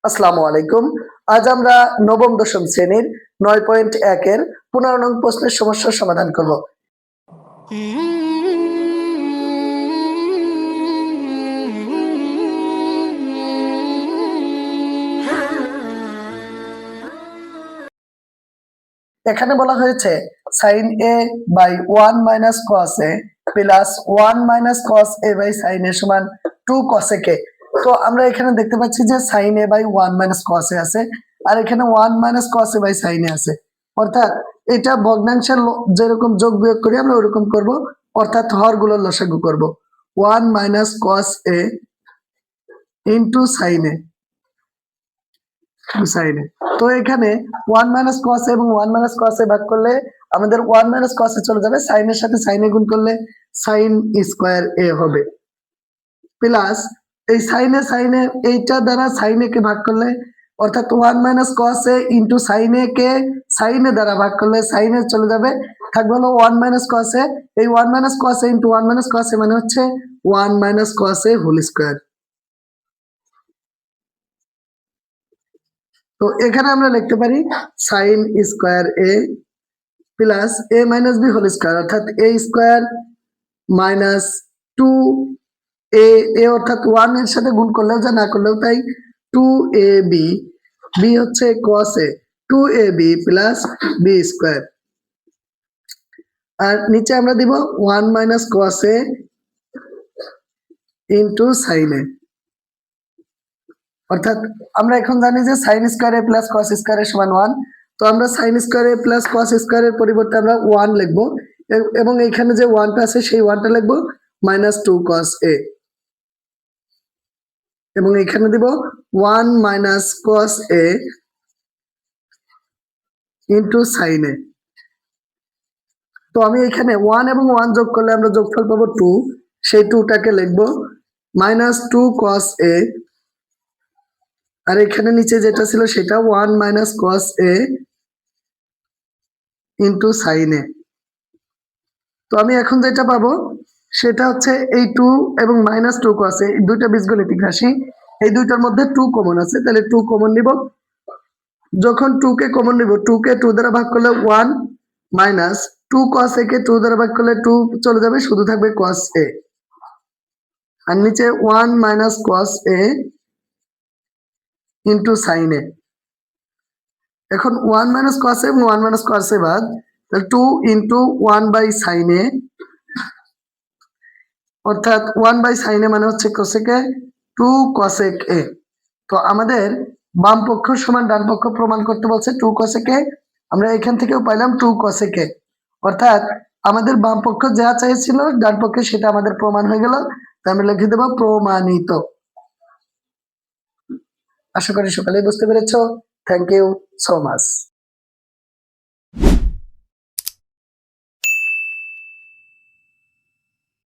আসসালামু আলাইকুম। আজ আমরা নবম দশম শ্রেণীর 9.1 এর 15 নং প্রশ্নের সমস্যার সমাধান করব। এখানে বলা হয়েছে sin a by 1 minus cos a plus 1 minus cos a by sin a সমান 2 cos a কে। তো আমরা এখানে দেখতে পাচ্ছি যে sin a by 1 minus cos a আছে, আর এখানে 1 minus cos a by sin a আছে। অর্থাৎ এটা ভগ্নাংশের যেরকম যোগ বিয়োগ করি আমরা ওরকম করব, অর্থাৎ হরগুলোর লসাগু করব। 1 minus cos a into sin a সাইনে। তো এখানে 1 মাইনাস cos a এবং 1 মাইনাস cos a ভাগ করলে আমাদের 1 মাইনাস cos a চলে যাবে, sin এর সাথে sin a গুণ করলে sin স্কয়ার a হবে, প্লাস এই sin a এইটা দ্বারা sin a কে ভাগ করলে অর্থাৎ 1 minus cos a into sin a K sin a দ্বারা ভাগ করলে sin a চলে যাবে, থাকবে হলো 1 মাইনাস cos a। এই 1 minus cos a into 1 minus cos a মানে হচ্ছে 1 minus cos a whole square. তো এখানে আমরা লিখতে পারি sin square a plus a minus b whole square, অর্থাৎ a স্কয়ার মাইনাস 2a অর্থাৎ 1 এর সাথে গুণ করলেও যা না করলেও তাই 2ab, b হচ্ছে cos a, 2ab plus b square, আর নিচে আমরা দিব 1 minus cos a into sin a। অর্থাৎ আমরা এখন জানি যে sin square a plus cos square a সমান 1। তো আমরা sin square a plus cos square এর পরিবর্তে আমরা 1 লিখব, এবং এখানে যে 1টা আছে সেই 1টা লিখব মাইনাস 2 cos a, এবং এখানে দিব 1 minus cos a into sin a। তো আমি এখানে 1 এবং 1 যোগ করলে আমরা যোগফল পাবো 2, সেই 2টাকে লিখব মাইনাস 2 cos a, আর এখানে নিচে যেটা ছিল সেটা 1 minus cos a into sin a। তো আমি এখন যেটা পাবো সেটা হচ্ছে এই 2 এবং মাইনাস 2 cos a, এই দুইটা বীজগণিতিক রাশি, এই দুইটার মধ্যে 2 কমন আছে, তাহলে 2 কমন নিব। যখন 2 কে কমন নিব, 2 কে 2 দ্বারা ভাগ করলে 1 মাইনাস 2 cos a কে 2 দ্বারা ভাগ করলে 2 চলে যাবে, শুধু থাকবে cos a, আর নিচে 1 minus cos a into sin a। এখন 1 মাইনাস cos a এবং 1 মাইনাস cos a বাদ, তাহলে 2 ইনটু 1 বাই sin a, অর্থাৎ 1 বাই sin a মানে হচ্ছে cosec a, 2 cosec a। তো আমাদের বাম পক্ষ সমান ডান পক্ষ প্রমাণ করতে বলছে 2 cosec a, আমরা এখান থেকেও পাইলাম 2 cosec a, অর্থাৎ আমাদের বাম পক্ষ যা চাইছিল ডান পক্ষে সেটা আমাদের প্রমাণ হয়ে গেল। তাই আমরা লিখে দেব প্রমাণিত। আশা করি সকালেই বুঝতে পেরেছো। Thank you so much.